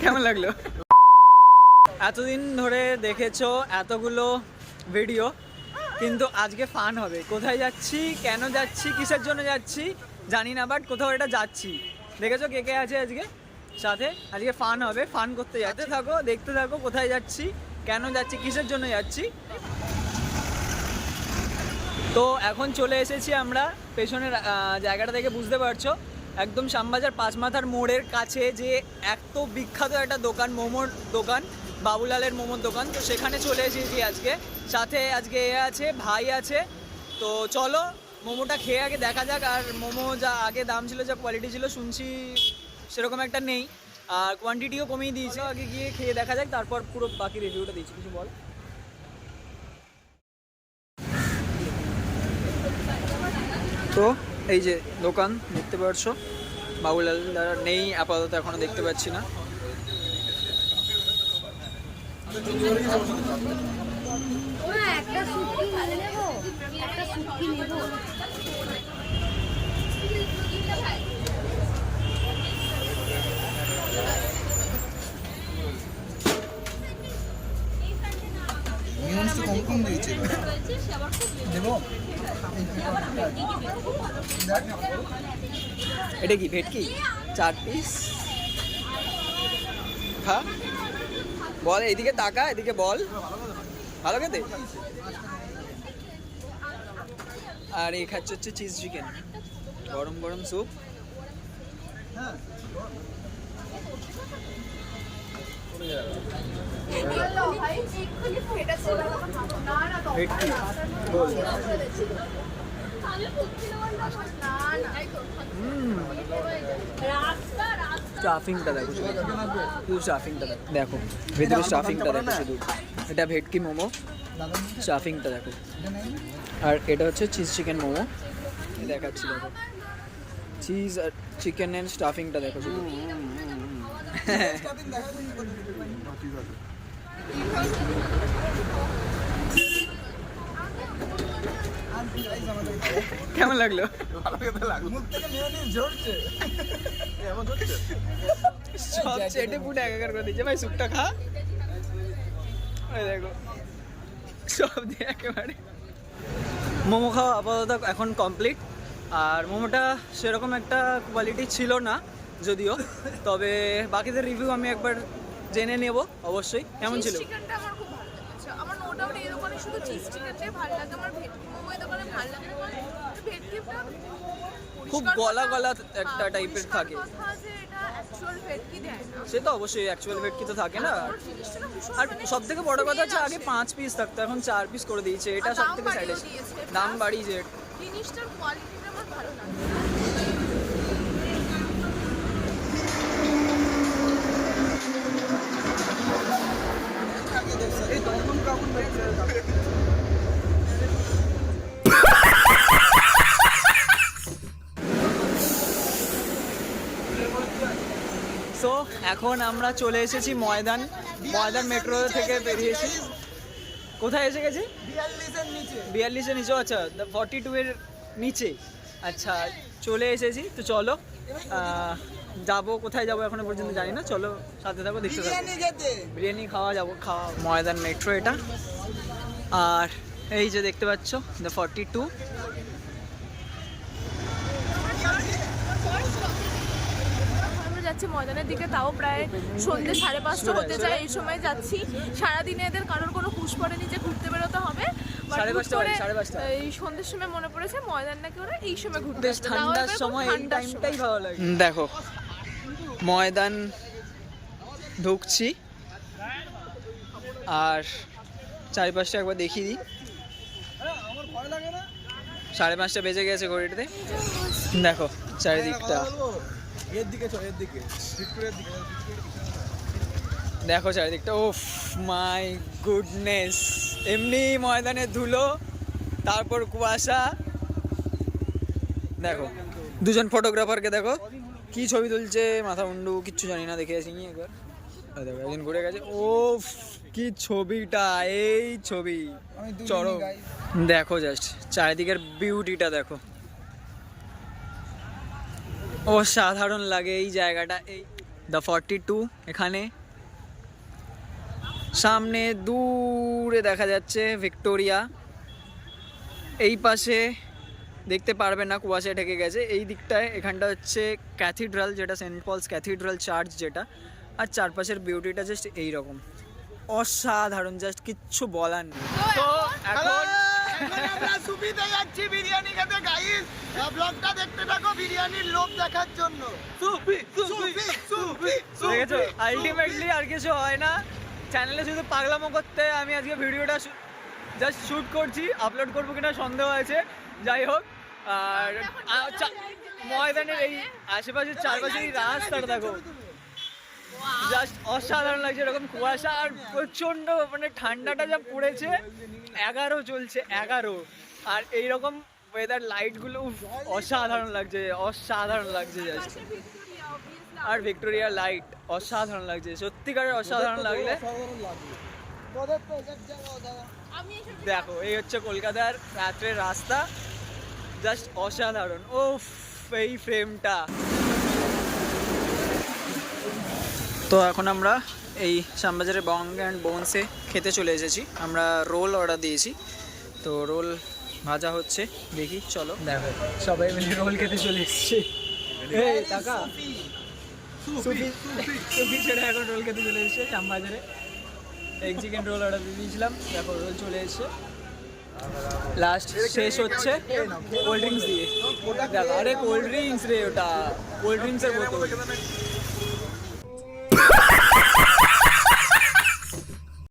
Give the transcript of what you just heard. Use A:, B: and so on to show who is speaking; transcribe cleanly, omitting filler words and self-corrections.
A: কেমন লাগলো? এতদিন ধরে দেখেছো এতগুলো ভিডিও, কিন্তু আজকে ফান হবে। কোথায় যাচ্ছি, কেন যাচ্ছি, কিসের জন্য যাচ্ছি জানি না, বাট কোথাও এটা যাচ্ছি। দেখেছো কে কে আছে আজকে সাথে? আজকে ফান হবে, ফান করতে যাচ্ছে। থাকো, দেখতে থাকো কোথায় যাচ্ছি, কেন যাচ্ছি, কিসের জন্য যাচ্ছি। তো এখন চলে এসেছি আমরা পেছনের জায়গাটা থেকে, বুঝতে পারছো একদম শ্যামবাজার পাঁচমাথার মোড়ের কাছে যে এত বিখ্যাত একটা দোকান, মোমোর দোকান, বাবুলালের মোমোর দোকান। তো সেখানে চলে এসেছি আজকে। সাথে আজকে এ আছে, ভাই আছে। তো চলো মোমোটা খেয়ে আগে দেখা যাক। আর মোমো যা আগে দাম ছিল, যা কোয়ালিটি ছিল শুনছি সেরকম একটা নেই, আর কোয়ান্টিটিও কমিয়ে দিয়েছে। আগে গিয়ে খেয়ে দেখা যাক, তারপর পুরো বাকি রিভিউটা দিচ্ছি। কিছু বল। তো এই যে দোকান দেখতে পাচ্ছ, বাবুলাল দ্বারা নেই আপাতত, এখনো দেখতে পাচ্ছি না। এটা কি ভেটকি 4 পিস? হ্যাঁ বল, এইদিকে তাকা, এদিকে বল। ভালো খেতে। আর এই খাচ্ছে হচ্ছে চিজ চিকেন, গরম গরম স্যুপ। ভেটকি বল। স্টাফিংটা দেখো, শুধু স্টাফিংটা দেখো, দেখো ভেতরে স্টাফিংটা দেখো শুধু। এটা ভেটকি মোমো, স্টাফিংটা দেখো। আর এটা হচ্ছে চিজ চিকেন মোমো, দেখাচ্ছি দেখো। চিজ আর চিকেনের স্টাফিংটা দেখো শুধু। কেমন লাগলো? সব চেটে পুটে একাকার করে দিচ্ছে ভাই। স্যুপটা খা, দেখো সব দিয়ে একেবারে। মোমো খাওয়া আপাতত এখন কমপ্লিট। আর মোমোটা সেরকম একটা কোয়ালিটি ছিল না যদিও, তবে বাকিদের রিভিউ আমি একবার জেনে নেব অবশ্যই। কেমন ছিল?
B: চিকেনটা আমার খুব ভালো লেগেছে। আমার নো ডাউট এই দোকানে শুধু চিজ চিকেনটাই ভালো লাগে। আমার ভেটকি মোমো এই দোকানে ভালো লাগে না, কারণ ভেটকিটা
A: খুব গলা গলা একটা টাইপের থাকে। সে তো অবশ্যই অ্যাকচুয়াল ভেটকি তো থাকে না। আর সব থেকে বড় কথা হচ্ছে আগে 5 পিস থাকতো, এখন 4 পিস করে দিয়েছে। এটা সব থেকে সাইডে দাম বাড়িয়েছে।
B: জিনিসটার কোয়ালিটিটা আমার ভালো লাগে।
A: সো এখন আমরা চলে এসেছি ময়দান মেট্রো থেকে বেরিয়েছি। কোথায় এসে গেছি? 42-এর নিচে। আচ্ছা 42 এর নিচে। আচ্ছা চলে এসেছি। তো চলো যাবো, কোথায় যাবো এখনো পর্যন্ত জানি না। চলো সাথে থাকো, দেখতে থাকো। বিরিয়ানি খাওয়া ময়দান মেট্রো এটা। আর এই যে দেখতে পাচ্ছ দ্য 42।
B: যাচ্ছি ময়দানের দিকে, তাও প্রায় সন্ধ্যে 5:30 হতে যায়। এই সময় যাচ্ছি। সারাদিনে এদের কারোর কোনো হুঁশ পড়েনি যে ঘুরতে বেরোতে হবে।
A: 5:30
B: এই সন্ধ্যের সময় মনে পড়েছে ময়দান নাকি ওরা এই সময় ঘুরতে আসে।
A: ঠান্ডার সময় এই টাইমটাই ভালো লাগে। দেখো ময়দান ঢুকছি, আর চারিপাশটা একবার দেখিয়ে দিই। 5:30 বেজে গেছে ঘড়িতে। দেখো চারিদিকটা, দেখো চারিদিকটা। ওফ মাই গুডনেস, এমনি ময়দানে ধুলো, তারপর কুয়াশা। দেখো দুজন ফটোগ্রাফারকে দেখো কি ছবি তুলছে, মাথা মুন্ডু কিচ্ছু জানি না, দেখে আসি একবার। দেখো একজন ঘুরে গেছে। ওফ কি ছবিটা, এই ছবি চরম। দেখো জাস্ট চারিদিকের বিউটিটা দেখো। অসাধারণ লাগে এই জায়গাটা। এই দ্য 42 এখানে সামনে দূরে দেখা যাচ্ছে ভিক্টোরিয়া, এই পাশে দেখতে পারবে না, কুয়াশায় ঢেকে গেছে। এই দিকটায় এখানটা হচ্ছে ক্যাথিড্রাল, যেটা সেন্ট পলস ক্যাথিড্রাল চার্চ যেটা, আর চারপাশের বিউটিটা জাস্ট এইরকম অসাধারণ, জাস্ট কিচ্ছু বলার নেই। তো এখন
C: আমরা সুবিধা যাচ্ছি বিরিয়ানি খেতে গাইস, ব্লগটা দেখতে থাকো বিরিয়ানির লোভ দেখার জন্য।
A: দেখেছো আলটিমেটলি আর কিছু হয় না, চ্যানেলে শুধু পাগলামো করতে আমি আজকে ভিডিওটা জাস্ট শ্যুট করছি, আপলোড করবো কিনা সন্দেহ আছে। যাই হোক, আর ময়দানের এই আশেপাশের চারপাশের এই রাস্তাটা দেখো, জাস্ট অসাধারণ লাগছে। এরকম কুয়াশা আর প্রচণ্ড মানে ঠান্ডাটা যা পড়েছে, 11 চলছে 11, আর এইরকম ওয়েদার লাইটগুলো অসাধারণ লাগছে, অসাধারণ লাগছে জাস্ট। আর ভিক্টোরিয়া লাইট অসাধারণ লাগছে, সত্যিকারের অসাধারণ লাগলে দেখো। এই হচ্ছে কলকাতার রাত্রের রাস্তা, জাস্ট অসাধারণ। ওফ এই ফ্রেমটা। তো এখন আমরা এই শ্যামবাজারের বং অ্যান্ড বোনসে খেতে চলে এসেছি। আমরা রোল অর্ডার দিয়েছি, তো রোল ভাজা হচ্ছে, দেখি চলো। দেখো সবাই মিলে রোল খেতে চলে এসেছি। এই টাকা সুফি ছেড়ে এখন রোল খেতে চলে এসেছে শ্যামবাজারে। এগ চিকেন রোল অর্ডার দিয়ে দিয়েছিলাম, দেখো রোল চলে এসেছে। লাস্ট শেষ হচ্ছে কোল্ড ড্রিঙ্কস দিয়ে। দেখো আরে কোল্ড ড্রিঙ্কস রে, ওটা কোল্ড ড্রিঙ্কসের বোতল।